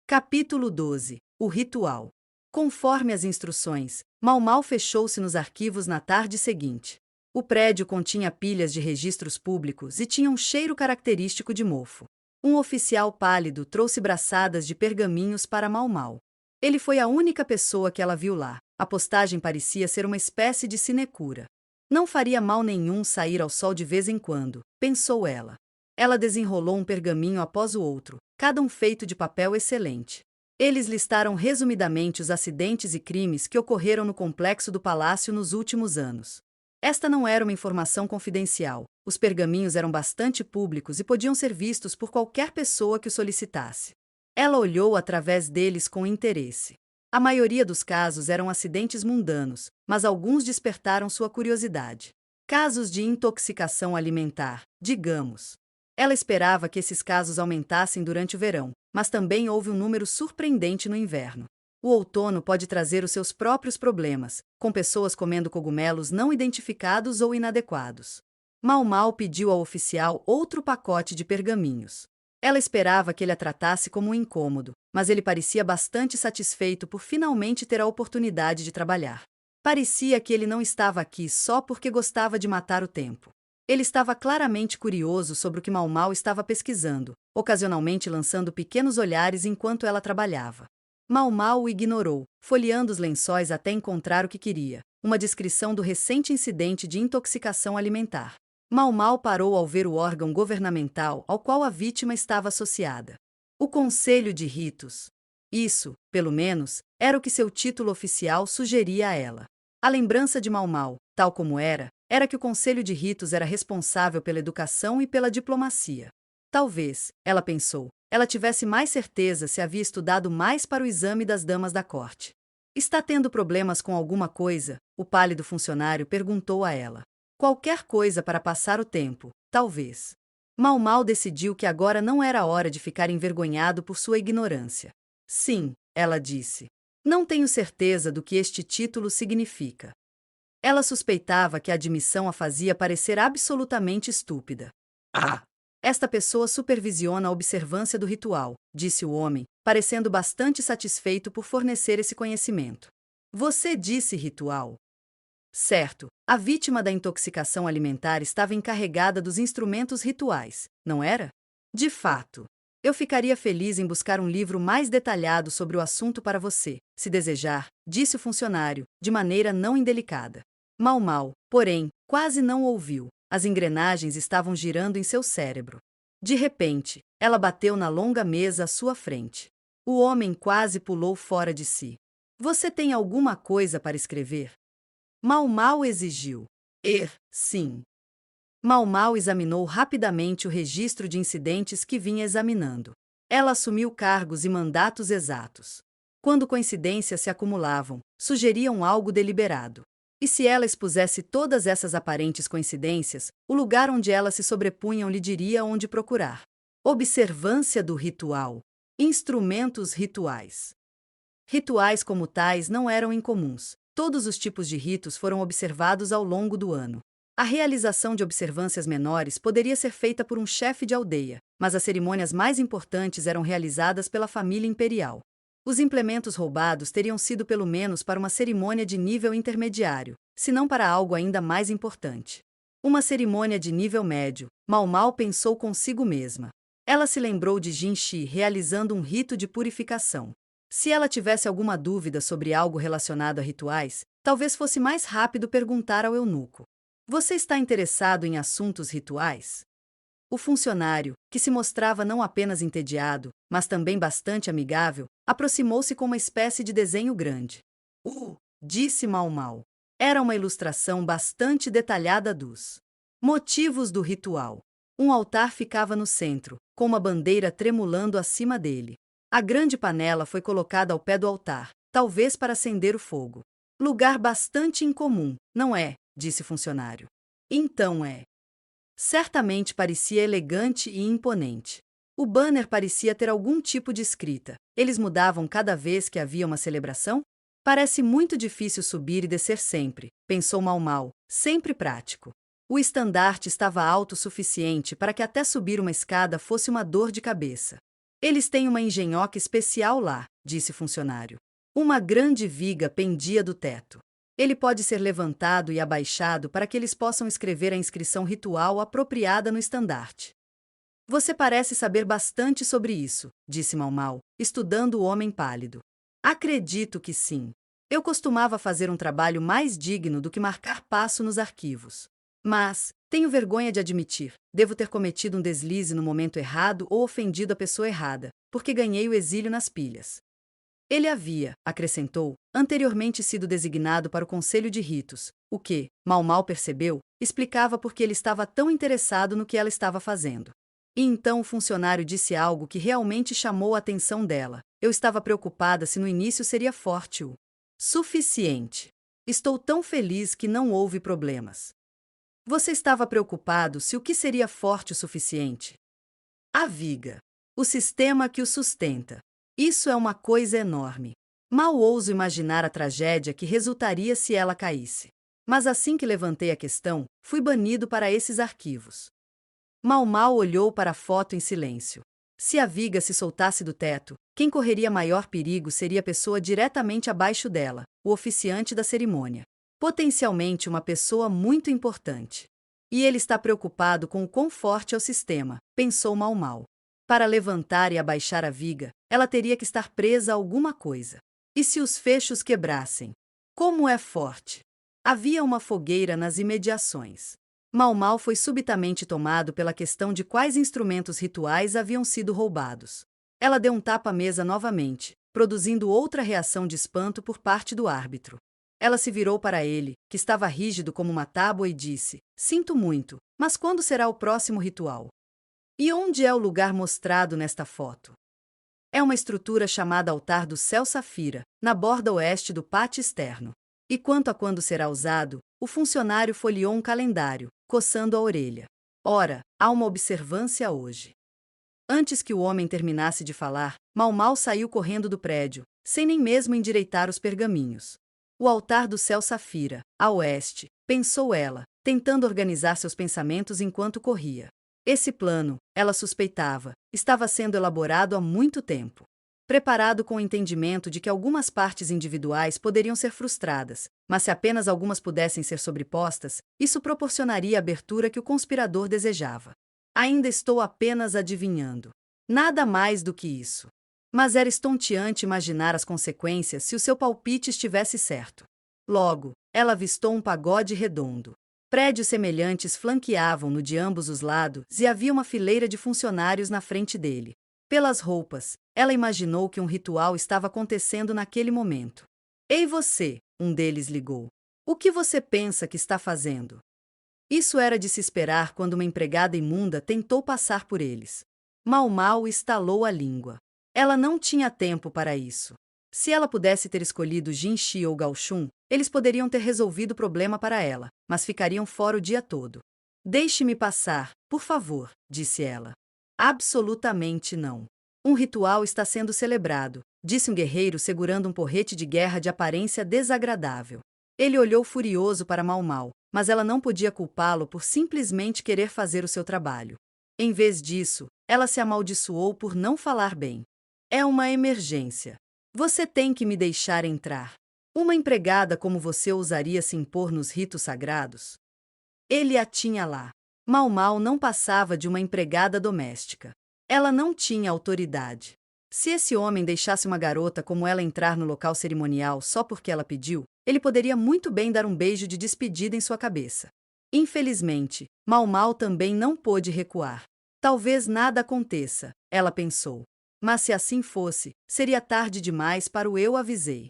Capítulo 12. O ritual. Conforme as instruções, Mau Mau fechou-se nos arquivos na tarde seguinte. O prédio continha pilhas de registros públicos e tinha um cheiro característico de mofo. Um oficial pálido trouxe braçadas de pergaminhos para Mau Mau. Ele foi a única pessoa que ela viu lá. A postagem parecia ser uma espécie de sinecura. Não faria mal nenhum sair ao sol de vez em quando, pensou ela. Ela desenrolou um pergaminho após o outro, cada um feito de papel excelente. Eles listaram resumidamente os acidentes e crimes que ocorreram no complexo do palácio nos últimos anos. Esta não era uma informação confidencial. Os pergaminhos eram bastante públicos e podiam ser vistos por qualquer pessoa que o solicitasse. Ela olhou através deles com interesse. A maioria dos casos eram acidentes mundanos, mas alguns despertaram sua curiosidade. Casos de intoxicação alimentar, digamos. Ela esperava que esses casos aumentassem durante o verão, mas também houve um número surpreendente no inverno. O outono pode trazer os seus próprios problemas, com pessoas comendo cogumelos não identificados ou inadequados. Mau Mau pediu ao oficial outro pacote de pergaminhos. Ela esperava que ele a tratasse como um incômodo, mas ele parecia bastante satisfeito por finalmente ter a oportunidade de trabalhar. Parecia que ele não estava aqui só porque gostava de matar o tempo. Ele estava claramente curioso sobre o que Mau Mau estava pesquisando, ocasionalmente lançando pequenos olhares enquanto ela trabalhava. Mau Mau o ignorou, folheando os lençóis até encontrar o que queria, uma descrição do recente incidente de intoxicação alimentar. Mau Mau parou ao ver o órgão governamental ao qual a vítima estava associada. O Conselho de Ritos. Isso, pelo menos, era o que seu título oficial sugeria a ela. A lembrança de Mau Mau, tal como era que o Conselho de Ritos era responsável pela educação e pela diplomacia. Talvez, ela pensou, ela tivesse mais certeza se havia estudado mais para o exame das damas da corte. Está tendo problemas com alguma coisa? O pálido funcionário perguntou a ela. Qualquer coisa para passar o tempo, talvez. Mau Mau decidiu que agora não era hora de ficar envergonhado por sua ignorância. Sim, ela disse. Não tenho certeza do que este título significa. Ela suspeitava que a admissão a fazia parecer absolutamente estúpida. Esta pessoa supervisiona a observância do ritual, disse o homem, parecendo bastante satisfeito por fornecer esse conhecimento. Você disse ritual? Certo, a vítima da intoxicação alimentar estava encarregada dos instrumentos rituais, não era? De fato. Eu ficaria feliz em buscar um livro mais detalhado sobre o assunto para você, se desejar, disse o funcionário, de maneira não indelicada. Mau Mau, porém, quase não ouviu. As engrenagens estavam girando em seu cérebro. De repente, ela bateu na longa mesa à sua frente. O homem quase pulou fora de si. Você tem alguma coisa para escrever? Mau Mau exigiu. Sim. Mau Mau examinou rapidamente o registro de incidentes que vinha examinando. Ela assumiu cargos e mandatos exatos. Quando coincidências se acumulavam, sugeriam algo deliberado. E se ela expusesse todas essas aparentes coincidências, o lugar onde elas se sobrepunham lhe diria onde procurar. Observância do ritual. Instrumentos rituais. Rituais como tais não eram incomuns. Todos os tipos de ritos foram observados ao longo do ano. A realização de observâncias menores poderia ser feita por um chefe de aldeia, mas as cerimônias mais importantes eram realizadas pela família imperial. Os implementos roubados teriam sido pelo menos para uma cerimônia de nível intermediário, se não para algo ainda mais importante. Uma cerimônia de nível médio, Mau Mau pensou consigo mesma. Ela se lembrou de Jin Shi realizando um rito de purificação. Se ela tivesse alguma dúvida sobre algo relacionado a rituais, talvez fosse mais rápido perguntar ao eunuco. Você está interessado em assuntos rituais? O funcionário, que se mostrava não apenas entediado, mas também bastante amigável, aproximou-se com uma espécie de desenho grande. Disse Mau Mau. Era uma ilustração bastante detalhada dos motivos do ritual. Um altar ficava no centro, com uma bandeira tremulando acima dele. A grande panela foi colocada ao pé do altar, talvez para acender o fogo. Lugar bastante incomum, não é? Disse o funcionário. Então é. Certamente parecia elegante e imponente. O banner parecia ter algum tipo de escrita. Eles mudavam cada vez que havia uma celebração? Parece muito difícil subir e descer sempre, pensou Mau Mau, sempre prático. O estandarte estava alto o suficiente para que até subir uma escada fosse uma dor de cabeça. Eles têm uma engenhoca especial lá, disse o funcionário. Uma grande viga pendia do teto. Ele pode ser levantado e abaixado para que eles possam escrever a inscrição ritual apropriada no estandarte. Você parece saber bastante sobre isso, disse Mau Mau, estudando o homem pálido. Acredito que sim. Eu costumava fazer um trabalho mais digno do que marcar passo nos arquivos. Mas, tenho vergonha de admitir, devo ter cometido um deslize no momento errado ou ofendido a pessoa errada, porque ganhei o exílio nas pilhas. Ele havia, acrescentou, anteriormente sido designado para o Conselho de Ritos, o que, Mau Mau percebeu, explicava por que ele estava tão interessado no que ela estava fazendo. E então o funcionário disse algo que realmente chamou a atenção dela. Eu estava preocupada se no início seria forte o suficiente. Estou tão feliz que não houve problemas. Você estava preocupado se o que seria forte o suficiente? A viga. O sistema que o sustenta. Isso é uma coisa enorme. Mal ouso imaginar a tragédia que resultaria se ela caísse. Mas assim que levantei a questão, fui banido para esses arquivos. Mau Mau olhou para a foto em silêncio. Se a viga se soltasse do teto, quem correria maior perigo seria a pessoa diretamente abaixo dela, o oficiante da cerimônia. Potencialmente uma pessoa muito importante. E ele está preocupado com o quão forte é o sistema, pensou Mau Mau. Para levantar e abaixar a viga, ela teria que estar presa a alguma coisa. E se os fechos quebrassem? Como é forte! Havia uma fogueira nas imediações. Mau Mau foi subitamente tomado pela questão de quais instrumentos rituais haviam sido roubados. Ela deu um tapa à mesa novamente, produzindo outra reação de espanto por parte do árbitro. Ela se virou para ele, que estava rígido como uma tábua, e disse: Sinto muito, mas quando será o próximo ritual? E onde é o lugar mostrado nesta foto? É uma estrutura chamada Altar do Céu Safira, na borda oeste do pátio externo. E quanto a quando será usado, o funcionário folheou um calendário, coçando a orelha. Ora, há uma observância hoje. Antes que o homem terminasse de falar, Mau Mau saiu correndo do prédio, sem nem mesmo endireitar os pergaminhos. O altar do céu safira, a oeste, pensou ela, tentando organizar seus pensamentos enquanto corria. Esse plano, ela suspeitava, estava sendo elaborado há muito tempo. Preparado com o entendimento de que algumas partes individuais poderiam ser frustradas, mas se apenas algumas pudessem ser sobrepostas, isso proporcionaria a abertura que o conspirador desejava. Ainda estou apenas adivinhando. Nada mais do que isso. Mas era estonteante imaginar as consequências se o seu palpite estivesse certo. Logo, ela avistou um pagode redondo. Prédios semelhantes flanqueavam-no de ambos os lados e havia uma fileira de funcionários na frente dele. Pelas roupas, ela imaginou que um ritual estava acontecendo naquele momento. Ei você, um deles ligou. O que você pensa que está fazendo? Isso era de se esperar quando uma empregada imunda tentou passar por eles. Mau Mau estalou a língua. Ela não tinha tempo para isso. Se ela pudesse ter escolhido Jinxi ou Gaoxun, eles poderiam ter resolvido o problema para ela, mas ficariam fora o dia todo. Deixe-me passar, por favor, disse ela. Absolutamente não. Um ritual está sendo celebrado, disse um guerreiro segurando um porrete de guerra de aparência desagradável. Ele olhou furioso para Mau Mau, mas ela não podia culpá-lo por simplesmente querer fazer o seu trabalho. Em vez disso, ela se amaldiçoou por não falar bem. É uma emergência. Você tem que me deixar entrar. Uma empregada como você ousaria se impor nos ritos sagrados? Ele a tinha lá. Mau Mau não passava de uma empregada doméstica. Ela não tinha autoridade. Se esse homem deixasse uma garota como ela entrar no local cerimonial só porque ela pediu, ele poderia muito bem dar um beijo de despedida em sua cabeça. Infelizmente, Mau Mau também não pôde recuar. Talvez nada aconteça, ela pensou. Mas se assim fosse, seria tarde demais para o eu avisei.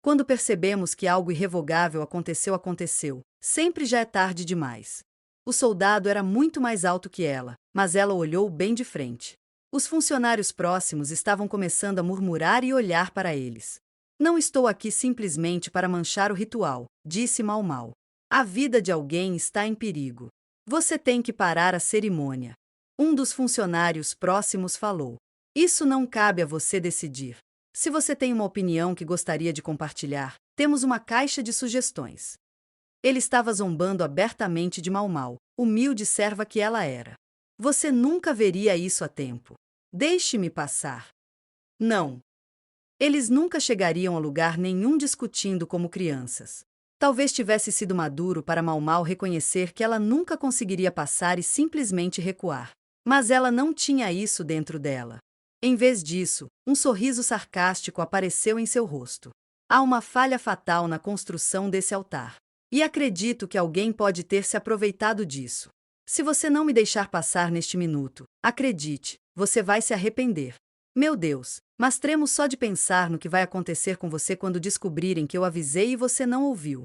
Quando percebemos que algo irrevogável aconteceu, sempre já é tarde demais. O soldado era muito mais alto que ela, mas ela olhou bem de frente. Os funcionários próximos estavam começando a murmurar e olhar para eles. Não estou aqui simplesmente para manchar o ritual, disse Mau Mau. A vida de alguém está em perigo. Você tem que parar a cerimônia. Um dos funcionários próximos falou. Isso não cabe a você decidir. Se você tem uma opinião que gostaria de compartilhar, temos uma caixa de sugestões. Ele estava zombando abertamente de Mau Mau, humilde serva que ela era. Você nunca veria isso a tempo. Deixe-me passar. Não. Eles nunca chegariam a lugar nenhum discutindo como crianças. Talvez tivesse sido maduro para Mau Mau reconhecer que ela nunca conseguiria passar e simplesmente recuar. Mas ela não tinha isso dentro dela. Em vez disso, um sorriso sarcástico apareceu em seu rosto. Há uma falha fatal na construção desse altar. E acredito que alguém pode ter se aproveitado disso. Se você não me deixar passar neste minuto, acredite, você vai se arrepender. Meu Deus, mas tremo só de pensar no que vai acontecer com você quando descobrirem que eu avisei e você não ouviu.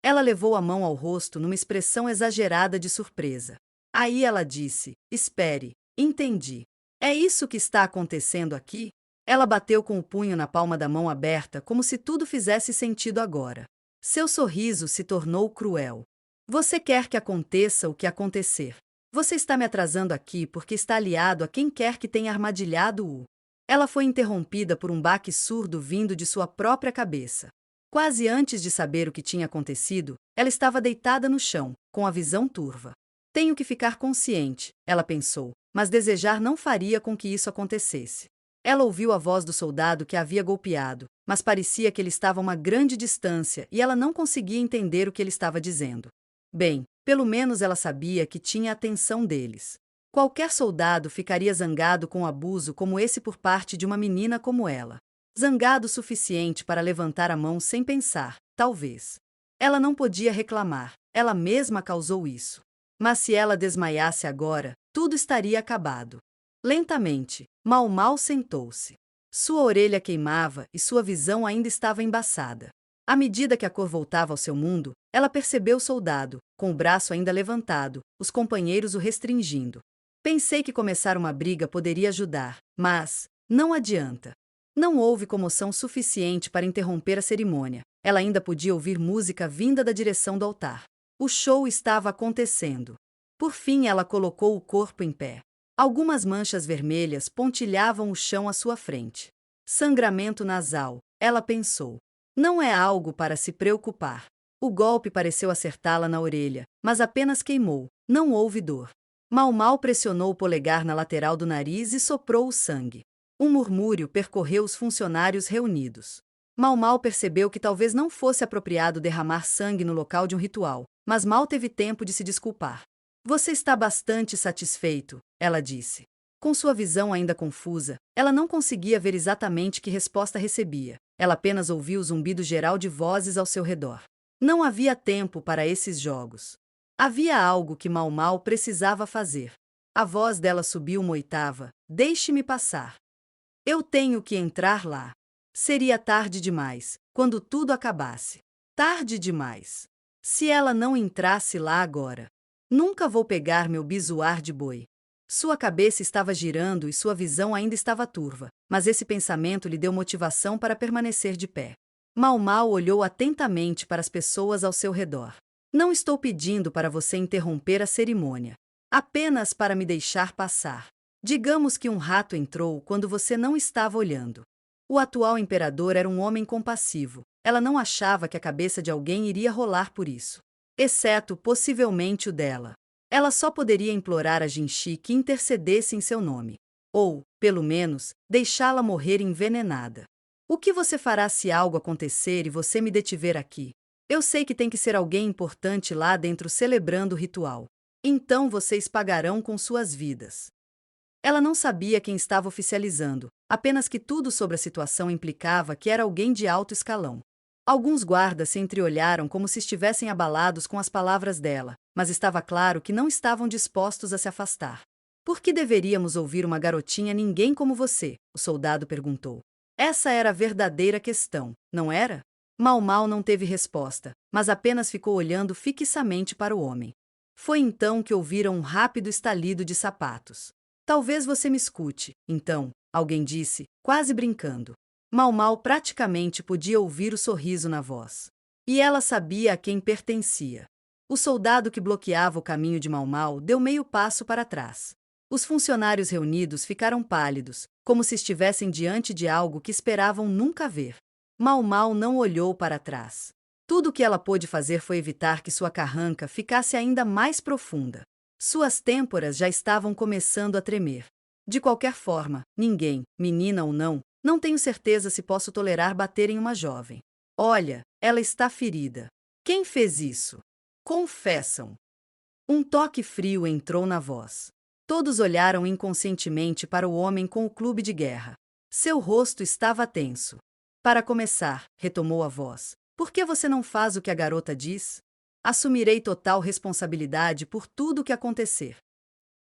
Ela levou a mão ao rosto numa expressão exagerada de surpresa. Aí ela disse: espere, entendi. É isso que está acontecendo aqui? Ela bateu com o punho na palma da mão aberta como se tudo fizesse sentido agora. Seu sorriso se tornou cruel. Você quer que aconteça o que acontecer. Você está me atrasando aqui porque está aliado a quem quer que tenha armadilhado-o. Ela foi interrompida por um baque surdo vindo de sua própria cabeça. Quase antes de saber o que tinha acontecido, ela estava deitada no chão, com a visão turva. Tenho que ficar consciente, ela pensou, mas desejar não faria com que isso acontecesse. Ela ouviu a voz do soldado que a havia golpeado, mas parecia que ele estava a uma grande distância e ela não conseguia entender o que ele estava dizendo. Bem, pelo menos ela sabia que tinha a atenção deles. Qualquer soldado ficaria zangado com um abuso como esse por parte de uma menina como ela. Zangado o suficiente para levantar a mão sem pensar, talvez. Ela não podia reclamar, ela mesma causou isso. Mas se ela desmaiasse agora, tudo estaria acabado. Lentamente, Mau Mau sentou-se. Sua orelha queimava e sua visão ainda estava embaçada. À medida que a cor voltava ao seu mundo, ela percebeu o soldado, com o braço ainda levantado, os companheiros o restringindo. Pensei que começar uma briga poderia ajudar, mas não adianta. Não houve comoção suficiente para interromper a cerimônia. Ela ainda podia ouvir música vinda da direção do altar. O show estava acontecendo. Por fim, ela colocou o corpo em pé. Algumas manchas vermelhas pontilhavam o chão à sua frente. Sangramento nasal, ela pensou. Não é algo para se preocupar. O golpe pareceu acertá-la na orelha, mas apenas queimou, não houve dor. Mau Mau pressionou o polegar na lateral do nariz e soprou o sangue. Um murmúrio percorreu os funcionários reunidos. Mau Mau percebeu que talvez não fosse apropriado derramar sangue no local de um ritual, mas mal teve tempo de se desculpar. Você está bastante satisfeito, ela disse. Com sua visão ainda confusa, ela não conseguia ver exatamente que resposta recebia. Ela apenas ouvia o zumbido geral de vozes ao seu redor. Não havia tempo para esses jogos. Havia algo que Mau Mau precisava fazer. A voz dela subiu uma oitava. Deixe-me passar. Eu tenho que entrar lá. Seria tarde demais, quando tudo acabasse. Tarde demais. Se ela não entrasse lá agora. Nunca vou pegar meu bizuar de boi. Sua cabeça estava girando e sua visão ainda estava turva, mas esse pensamento lhe deu motivação para permanecer de pé. Mau Mau olhou atentamente para as pessoas ao seu redor. Não estou pedindo para você interromper a cerimônia. Apenas para me deixar passar. Digamos que um rato entrou quando você não estava olhando. O atual imperador era um homem compassivo. Ela não achava que a cabeça de alguém iria rolar por isso. Exceto, possivelmente, o dela. Ela só poderia implorar a Jinchi que intercedesse em seu nome. Ou, pelo menos, deixá-la morrer envenenada. O que você fará se algo acontecer e você me detiver aqui? Eu sei que tem que ser alguém importante lá dentro celebrando o ritual. Então vocês pagarão com suas vidas. Ela não sabia quem estava oficializando, apenas que tudo sobre a situação implicava que era alguém de alto escalão. Alguns guardas se entreolharam como se estivessem abalados com as palavras dela, mas estava claro que não estavam dispostos a se afastar. Por que deveríamos ouvir uma garotinha ninguém como você? O soldado perguntou. Essa era a verdadeira questão, não era? Mau Mau não teve resposta, mas apenas ficou olhando fixamente para o homem. Foi então que ouviram um rápido estalido de sapatos. Talvez você me escute, então, alguém disse, quase brincando. Mau Mau praticamente podia ouvir o sorriso na voz. E ela sabia a quem pertencia. O soldado que bloqueava o caminho de Mau Mau deu meio passo para trás. Os funcionários reunidos ficaram pálidos, como se estivessem diante de algo que esperavam nunca ver. Mau Mau não olhou para trás. Tudo o que ela pôde fazer foi evitar que sua carranca ficasse ainda mais profunda. Suas têmporas já estavam começando a tremer. De qualquer forma, ninguém, menina ou não, não tenho certeza se posso tolerar bater em uma jovem. Olha, ela está ferida. Quem fez isso? Confessam. Um toque frio entrou na voz. Todos olharam inconscientemente para o homem com o clube de guerra. Seu rosto estava tenso. Para começar, retomou a voz, por que você não faz o que a garota diz? Assumirei total responsabilidade por tudo o que acontecer.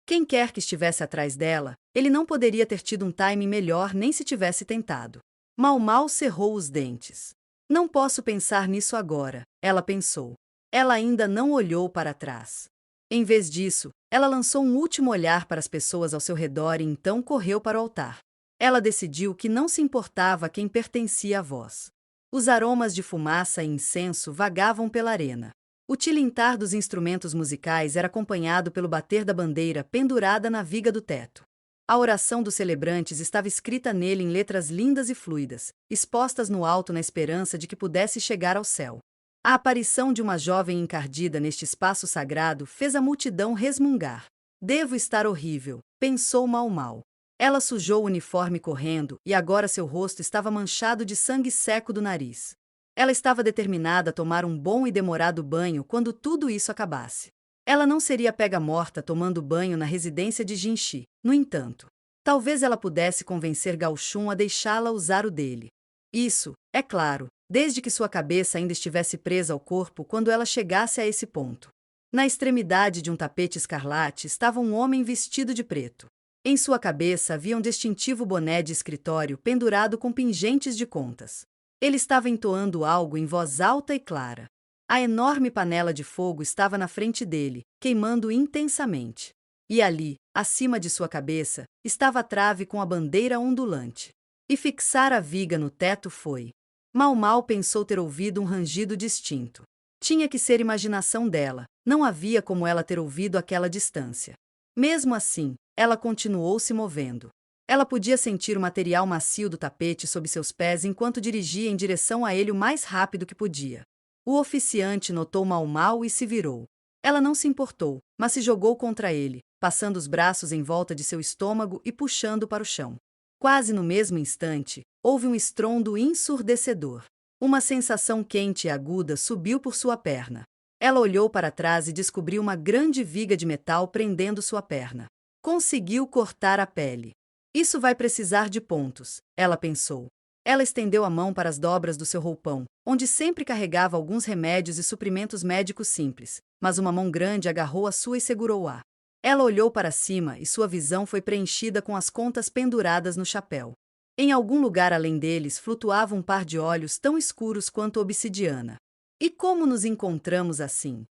Quem quer que estivesse atrás dela, ele não poderia ter tido um timing melhor nem se tivesse tentado. Mal cerrou os dentes. Não posso pensar nisso agora, ela pensou. Ela ainda não olhou para trás. Em vez disso, ela lançou um último olhar para as pessoas ao seu redor e então correu para o altar. Ela decidiu que não se importava a quem pertencia à voz. Os aromas de fumaça e incenso vagavam pela arena. O tilintar dos instrumentos musicais era acompanhado pelo bater da bandeira pendurada na viga do teto. A oração dos celebrantes estava escrita nele em letras lindas e fluidas, expostas no alto na esperança de que pudesse chegar ao céu. A aparição de uma jovem encardida neste espaço sagrado fez a multidão resmungar. Devo estar horrível, pensou Mal. Ela sujou o uniforme correndo e agora seu rosto estava manchado de sangue seco do nariz. Ela estava determinada a tomar um bom e demorado banho quando tudo isso acabasse. Ela não seria pega morta tomando banho na residência de Jinshi, no entanto. Talvez ela pudesse convencer Gao Shun a deixá-la usar o dele. Isso, é claro, desde que sua cabeça ainda estivesse presa ao corpo quando ela chegasse a esse ponto. Na extremidade de um tapete escarlate estava um homem vestido de preto. Em sua cabeça havia um distintivo boné de escritório pendurado com pingentes de contas. Ele estava entoando algo em voz alta e clara. A enorme panela de fogo estava na frente dele, queimando intensamente. E ali, acima de sua cabeça, estava a trave com a bandeira ondulante. E fixar a viga no teto foi. Mal pensou ter ouvido um rangido distinto. Tinha que ser imaginação dela, não havia como ela ter ouvido àquela distância. Mesmo assim, ela continuou se movendo. Ela podia sentir o material macio do tapete sob seus pés enquanto dirigia em direção a ele o mais rápido que podia. O oficiante notou Mal e se virou. Ela não se importou, mas se jogou contra ele, passando os braços em volta de seu estômago e puxando para o chão. Quase no mesmo instante, houve um estrondo ensurdecedor. Uma sensação quente e aguda subiu por sua perna. Ela olhou para trás e descobriu uma grande viga de metal prendendo sua perna. Conseguiu cortar a pele. Isso vai precisar de pontos, ela pensou. Ela estendeu a mão para as dobras do seu roupão, onde sempre carregava alguns remédios e suprimentos médicos simples, mas uma mão grande agarrou a sua e segurou-a. Ela olhou para cima e sua visão foi preenchida com as contas penduradas no chapéu. Em algum lugar além deles flutuava um par de olhos tão escuros quanto obsidiana. E como nos encontramos assim?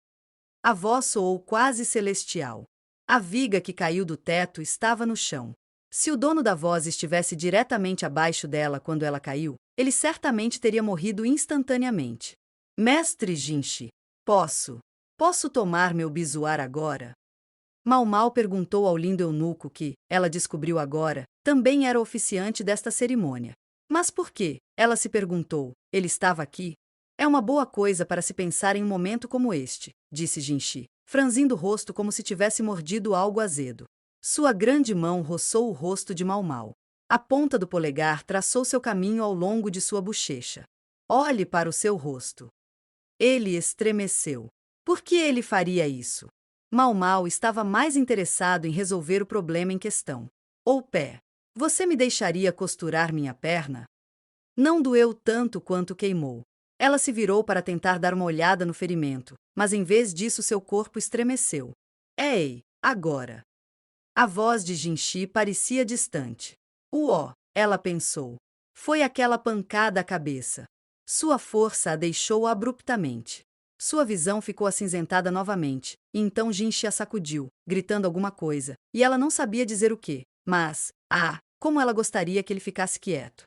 A voz soou quase celestial. A viga que caiu do teto estava no chão. Se o dono da voz estivesse diretamente abaixo dela quando ela caiu, ele certamente teria morrido instantaneamente. Mestre Jinshi, posso tomar meu bizuar agora? Mal perguntou ao lindo eunuco que, ela descobriu agora, também era oficiante desta cerimônia. Mas por quê? Ela se perguntou. Ele estava aqui? É uma boa coisa para se pensar em um momento como este, disse Jinshi, franzindo o rosto como se tivesse mordido algo azedo. Sua grande mão roçou o rosto de Mal. A ponta do polegar traçou seu caminho ao longo de sua bochecha. Olhe para o seu rosto. Ele estremeceu. Por que ele faria isso? Mal estava mais interessado em resolver o problema em questão. O pé. Você me deixaria costurar minha perna? Não doeu tanto quanto queimou. Ela se virou para tentar dar uma olhada no ferimento, mas em vez disso seu corpo estremeceu. Ei, agora! A voz de Jinshi parecia distante. Ela pensou. Foi aquela pancada à cabeça. Sua força a deixou abruptamente. Sua visão ficou acinzentada novamente, e então Jinshi a sacudiu, gritando alguma coisa, e ela não sabia dizer o quê, mas, como ela gostaria que ele ficasse quieto.